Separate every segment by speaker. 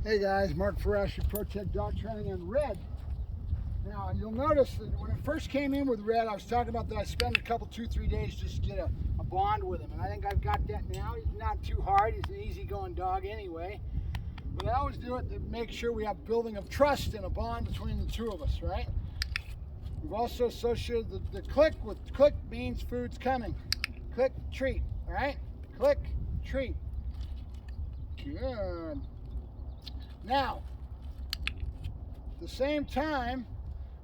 Speaker 1: Hey guys, Mark Ferrasci, ProTech Dog Training on Red. Now you'll notice that when I first came in with Red, I was talking about that I spent a couple, 2-3 days just to get a bond with him. And I think I've got that now. He's not too hard, he's an easygoing dog anyway. But I always do it to make sure we have building of trust and a bond between the two of us, right? We've also associated the click with click means food's coming. Click, treat, all right? Click, treat. Good. Now, at the same time,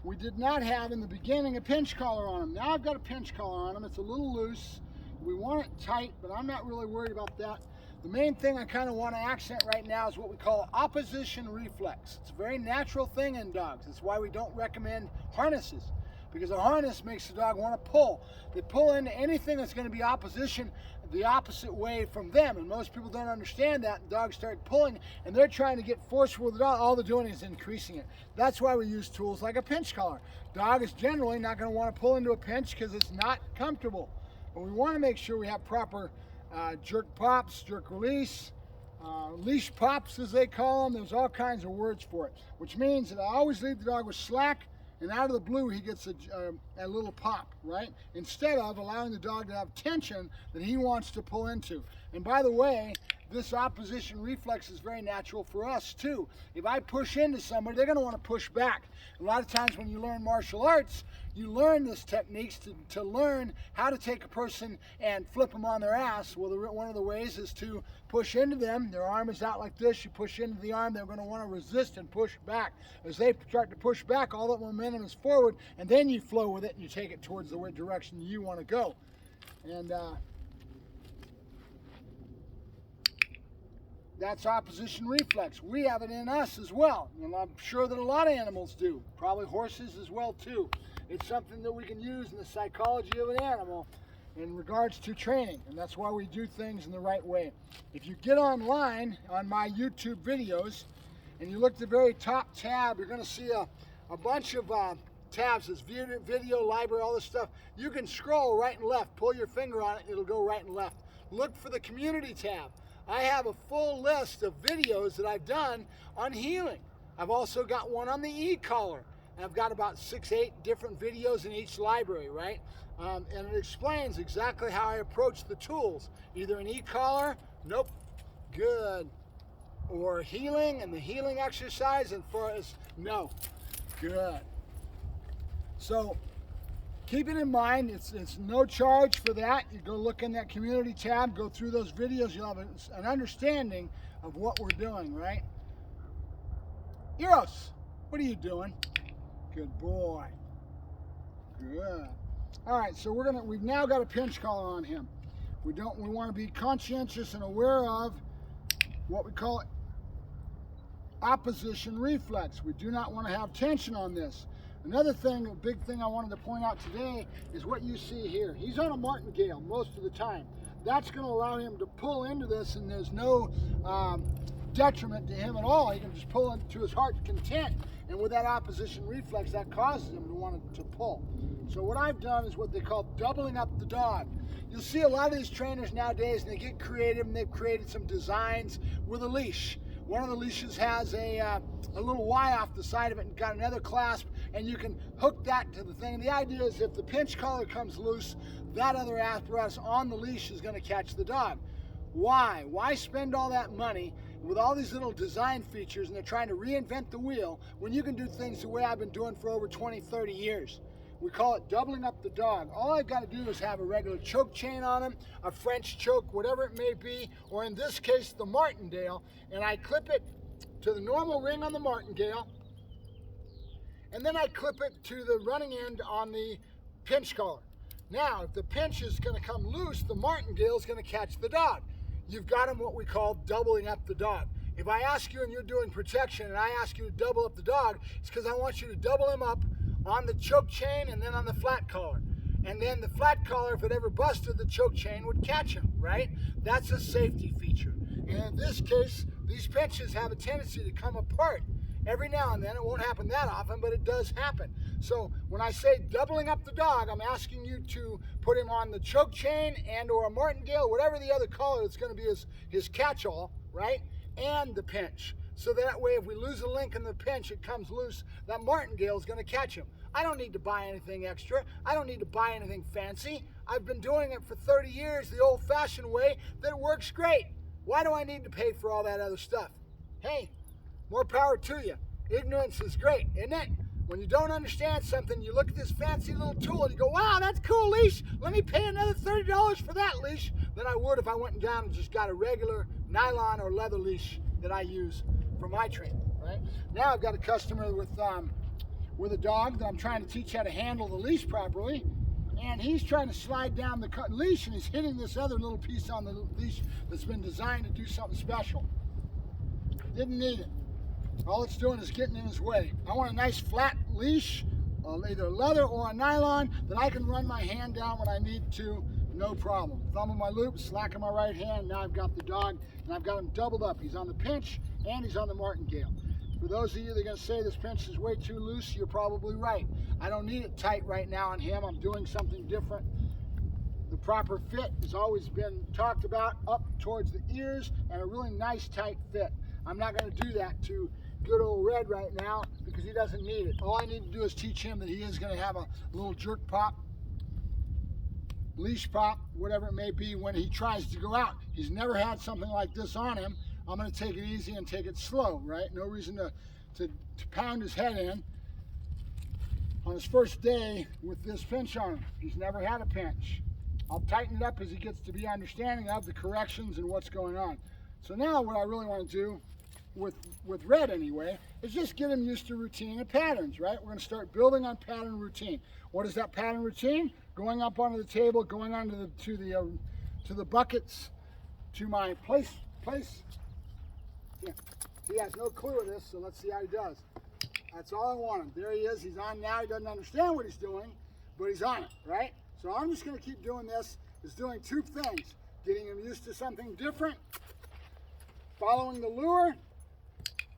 Speaker 1: we did not have in the beginning a pinch collar on him. Now I've got a pinch collar on him. It's a little loose. We want it tight, but I'm not really worried about that. The main thing I kind of want to accent right now is what we call opposition reflex. It's a very natural thing in dogs. That's why we don't recommend harnesses, because a harness makes the dog want to pull. They pull into anything that's going to be opposition the opposite way from them, and most people don't understand that. Dogs start pulling and they're trying to get forceful with the dog. All they're doing is increasing it. That's why we use tools like a pinch collar. Dog is generally not going to want to pull into a pinch because it's not comfortable, but we want to make sure we have proper jerk pops, jerk release, leash pops as they call them. There's all kinds of words for it, which means that I always leave the dog with slack, and out of the blue he gets a little pop, right? Instead of allowing the dog to have tension that he wants to pull into. And by the way, this opposition reflex is very natural for us too. If I push into somebody, they're going to want to push back. A lot of times when you learn martial arts, you learn these techniques to learn how to take a person and flip them on their ass. Well, one of the ways is to push into them. Their arm is out like this. You push into the arm, they're going to want to resist and push back. As they start to push back, all that momentum is forward, and then you flow with it and you take it towards the direction you want to go. And that's opposition reflex. We have it in us as well, and I'm sure that a lot of animals do, probably horses as well too. It's something that we can use in the psychology of an animal in regards to training, and that's why we do things in the right way. If you get online on my YouTube videos and you look at the very top tab, you're going to see a bunch of tabs. It's video, library, all this stuff. You can scroll right and left, pull your finger on it, it'll go right and left. Look for the community tab. I have a full list of videos that I've done on healing. I've also got one on the e-collar. And I've got about 6-8 different videos in each library, right? And it explains exactly how I approach the tools. Either an e-collar, nope, good. Or healing and the healing exercise, and for us, no, good. So keep it in mind, it's no charge for that. You go look in that community tab, go through those videos, you'll have an understanding of what we're doing, right? Eros, what are you doing? Good boy. Good. All right, so we've now got a pinch collar on him. We want to be conscientious and aware of what we call opposition reflex. We do not want to have tension on this. Another thing, a big thing I wanted to point out today is what you see here. He's on a martingale most of the time. That's going to allow him to pull into this, and there's no detriment to him at all. He can just pull into his heart's content. And with that opposition reflex, that causes him to want to pull. So what I've done is what they call doubling up the dog. You'll see a lot of these trainers nowadays, and they get creative, and they've created some designs with a leash. One of the leashes has a little Y off the side of it and got another clasp, and you can hook that to the thing. And the idea is if the pinch collar comes loose, that other apparatus on the leash is going to catch the dog. Why? Why spend all that money with all these little design features, and they're trying to reinvent the wheel when you can do things the way I've been doing for over 20, 30 years? We call it doubling up the dog. All I've got to do is have a regular choke chain on him, a French choke, whatever it may be, or in this case, the martingale, and I clip it to the normal ring on the martingale, and then I clip it to the running end on the pinch collar. Now, if the pinch is going to come loose, the martingale is going to catch the dog. You've got him what we call doubling up the dog. If I ask you and you're doing protection and I ask you to double up the dog, it's because I want you to double him up on the choke chain and then on the flat collar. And then the flat collar, if it ever busted, the choke chain would catch him, right? That's a safety feature. And in this case, these pinches have a tendency to come apart every now and then. It won't happen that often, but it does happen. So when I say doubling up the dog, I'm asking you to put him on the choke chain and or a martingale, whatever the other collar that's going to be his catch-all, right? And the pinch. so that way if we lose a link in the pinch, it comes loose, that martingale is going to catch him. I don't need to buy anything extra. I don't need to buy anything fancy. I've been doing it for 30 years the old-fashioned way that works great. Why do I need to pay for all that other stuff? Hey, more power to you. Ignorance is great, isn't it? When you don't understand something, you look at this fancy little tool and you go, wow, that's a cool leash. Let me pay another $30 for that leash than I would if I went down and just got a regular nylon or leather leash that I use for my training, right? Now I've got a customer with a dog that I'm trying to teach how to handle the leash properly, and he's trying to slide down the leash and he's hitting this other little piece on the leash that's been designed to do something special. Didn't need it. All it's doing is getting in his way. I want a nice flat leash, either leather or a nylon, that I can run my hand down when I need to, no problem. Thumb in my loop, slack in my right hand, now I've got the dog, and I've got him doubled up. He's on the pinch, and he's on the martingale. For those of you that are going to say this pinch is way too loose, you're probably right. I don't need it tight right now on him. I'm doing something different. The proper fit has always been talked about, up towards the ears, and a really nice tight fit. I'm not going to do that to good old Red right now because he doesn't need it. All I need to do is teach him that he is going to have a little jerk pop, leash pop, whatever it may be when he tries to go out. He's never had something like this on him. I'm going to take it easy and take it slow, right? No reason to pound his head in on his first day with this pinch on him. He's never had a pinch. I'll tighten it up as he gets to be understanding of the corrections and what's going on. So now what I really want to do with Red anyway, is just get him used to routine and patterns, right? We're going to start building on pattern routine. What is that pattern routine? Going up onto the table, going onto to the buckets, to my place. Yeah. He has no clue of this, so let's see how he does. That's all I want him. There he is. He's on now. He doesn't understand what he's doing, but he's on it, right? So I'm just going to keep doing this. It's doing two things: getting him used to something different, following the lure,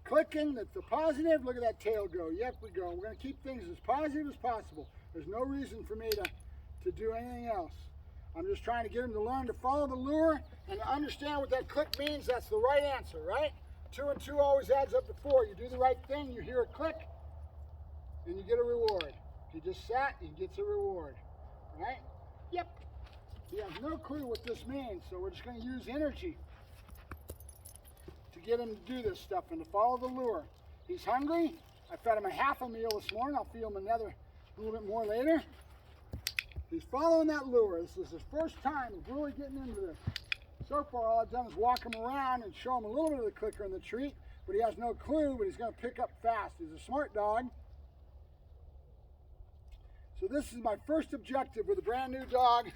Speaker 1: clicking, that's the positive. Look at that tail go. Yep, we go. We're going to keep things as positive as possible. There's no reason for me to do anything else. I'm just trying to get him to learn to follow the lure and to understand what that click means. That's the right answer, right? 2 and 2 always adds up to 4. You do the right thing, you hear a click, and you get a reward. He just sat, he gets a reward, right? Yep. He has no clue what this means, so we're just going to use energy to get him to do this stuff and to follow the lure. He's hungry. I fed him a half a meal this morning. I'll feed him a little bit more later. He's following that lure. This is his first time really getting into this. So far, all I've done is walk him around and show him a little bit of the clicker and the treat, but he has no clue, but he's going to pick up fast. He's a smart dog. So this is my first objective with a brand new dog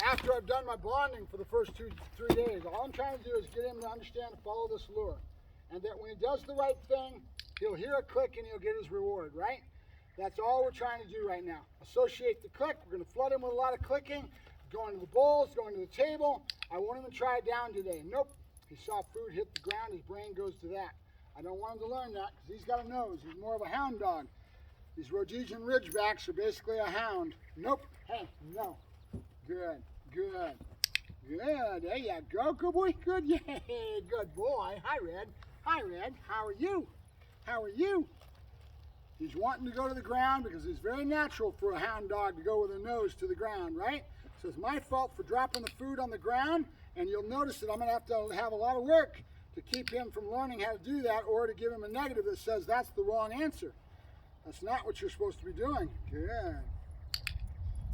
Speaker 1: after I've done my bonding for the first 2-3 days. All I'm trying to do is get him to understand and follow this lure. And that when he does the right thing, he'll hear a click and he'll get his reward, right? That's all we're trying to do right now. Associate the click. We're going to flood him with a lot of clicking, going to the bowls, going to the table. I want him to try it down today. Nope. He saw food hit the ground, his brain goes to that. I don't want him to learn that because he's got a nose. He's more of a hound dog. These Rhodesian Ridgebacks are basically a hound. Nope. Hey, no. Good, good, good. There you go. Good boy. Good. Yeah, good boy. Hi, Red. Hi, Red. How are you? How are you? He's wanting to go to the ground because it's very natural for a hound dog to go with a nose to the ground, right? So it's my fault for dropping the food on the ground, and you'll notice that I'm going to have a lot of work to keep him from learning how to do that, or to give him a negative that says that's the wrong answer. That's not what you're supposed to be doing. Good.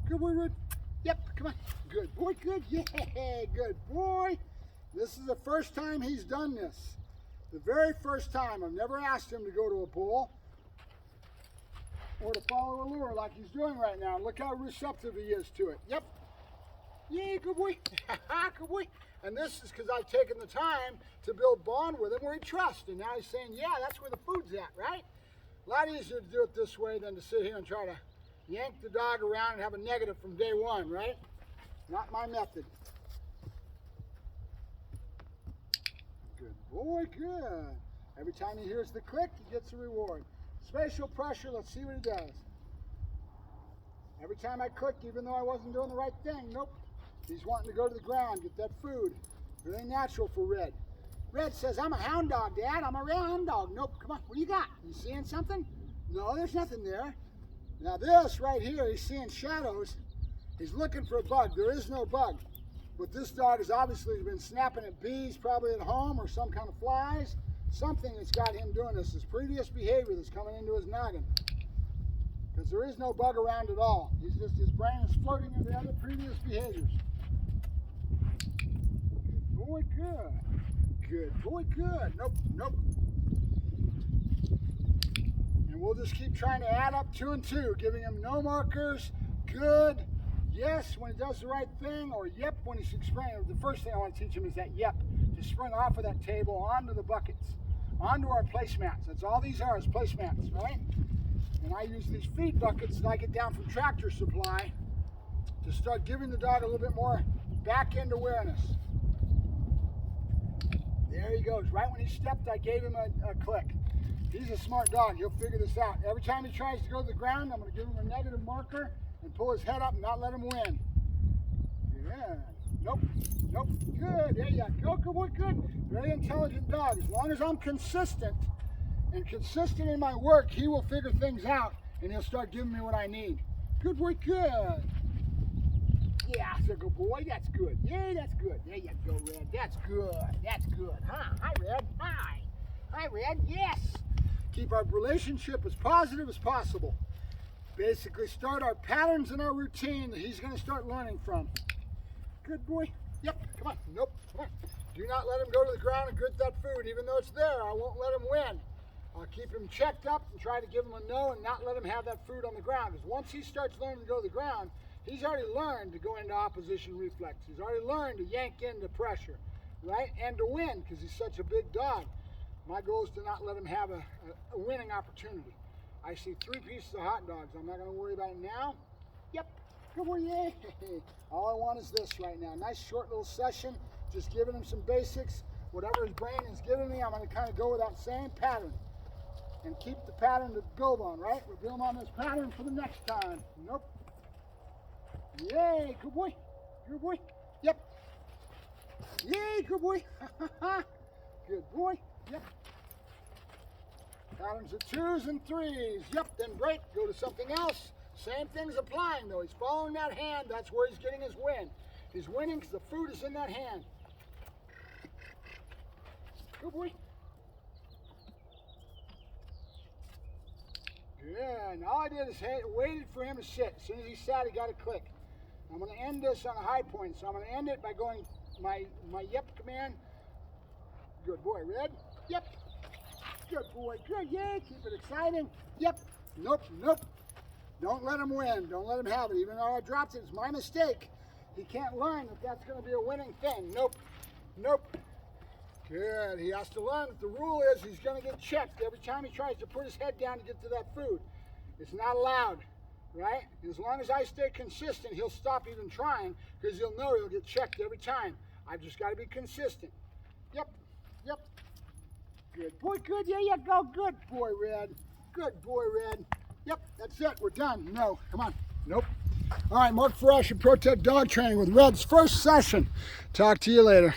Speaker 1: Good boy, Red. Yep, come on. Good boy, good. Yeah, good boy. This is the first time he's done this. The very first time. I've never asked him to go to a bowl or to follow a lure like he's doing right now. Look how receptive he is to it. Yep. Yeah, good boy. Good boy. And this is because I've taken the time to build bond with him where he trusts. And now he's saying, yeah, that's where the food's at, right? A lot easier to do it this way than to sit here and try to yank the dog around and have a negative from day one, right? Not my method. Good boy, good. Every time he hears the click, he gets a reward. Spatial pressure, let's see what he does. Every time I click, even though I wasn't doing the right thing, nope. He's wanting to go to the ground, get that food. Really natural for Red. Red says, I'm a hound dog, Dad. I'm a real hound dog. Nope, come on, what do you got? You seeing something? No, there's nothing there. Now this right here, he's seeing shadows. He's looking for a bug. There is no bug. But this dog has obviously been snapping at bees, probably at home, or some kind of flies. Something that's got him doing this. His previous behavior that's coming into his noggin. Because there is no bug around at all. He's just, his brain is floating into other previous behaviors. Good boy, good. Good boy, good. Nope, nope. And we'll just keep trying to add up 2 and 2, giving him no markers, good, yes when he does the right thing, or yep when he's springing. The first thing I want to teach him is that yep, to spring off of that table onto the buckets, onto our placemats. That's all these are, is placemats, right? And I use these feed buckets that I get down from Tractor Supply to start giving the dog a little bit more back end awareness. There he goes. Right when he stepped, I gave him a click. He's a smart dog. He'll figure this out. Every time he tries to go to the ground, I'm going to give him a negative marker and pull his head up and not let him win. Yeah. Nope. Nope. Good. There you go. Good boy. Good. Very intelligent dog. As long as I'm consistent and consistent in my work, he will figure things out and he'll start giving me what I need. Good boy. Good. Yeah, that's a good boy. That's good. Yeah, that's good. There you go, Red. That's good. That's good. Huh? Hi, Red. Hi. Hi, Red. Yes. Keep our relationship as positive as possible. Basically start our patterns and our routine that he's going to start learning from. Good boy. Yep. Come on. Nope. Come on. Do not let him go to the ground and get that food. Even though it's there, I won't let him win. I'll keep him checked up and try to give him a no and not let him have that food on the ground. Because once he starts learning to go to the ground, he's already learned to go into opposition reflex. He's already learned to yank into pressure, right? And to win because he's such a big dog. My goal is to not let him have a winning opportunity. I see 3 pieces of hot dogs. I'm not going to worry about it now. Yep. Good boy, yay. All I want is this right now. Nice short little session. Just giving him some basics. Whatever his brain is giving me, I'm going to kind of go with that same pattern. And keep the pattern to build on, right? We're building on this pattern for the next time. Nope. Yay, good boy. Good boy. Yep. Yay, good boy. Good boy. Yep. Patterns of 2s and 3s. Yep, then break, go to something else. Same thing's applying though. He's following that hand. That's where he's getting his win. He's winning because the food is in that hand. Good boy. Yeah, and all I did is waited for him to sit. As soon as he sat, he got a click. I'm going to end this on a high point, so I'm going to end it by going my yep command. Good boy, Red. Yep. Good boy. Good. Yay. Keep it exciting. Yep. Nope. Nope. Don't let him win. Don't let him have it. Even though I dropped it, it's my mistake. He can't learn that that's going to be a winning thing. Nope. Nope. Good. He has to learn that the rule is he's going to get checked every time he tries to put his head down to get to that food. It's not allowed, right? And as long as I stay consistent, he'll stop even trying because he'll know he'll get checked every time. I've just got to be consistent. Yep. Yep. Good boy, good. There you go. Good boy, Red. Good boy, Red. Yep, that's it. We're done. No, come on. Nope. All right, Mark Ferrasci, Protect Dog Training with Red's first session. Talk to you later.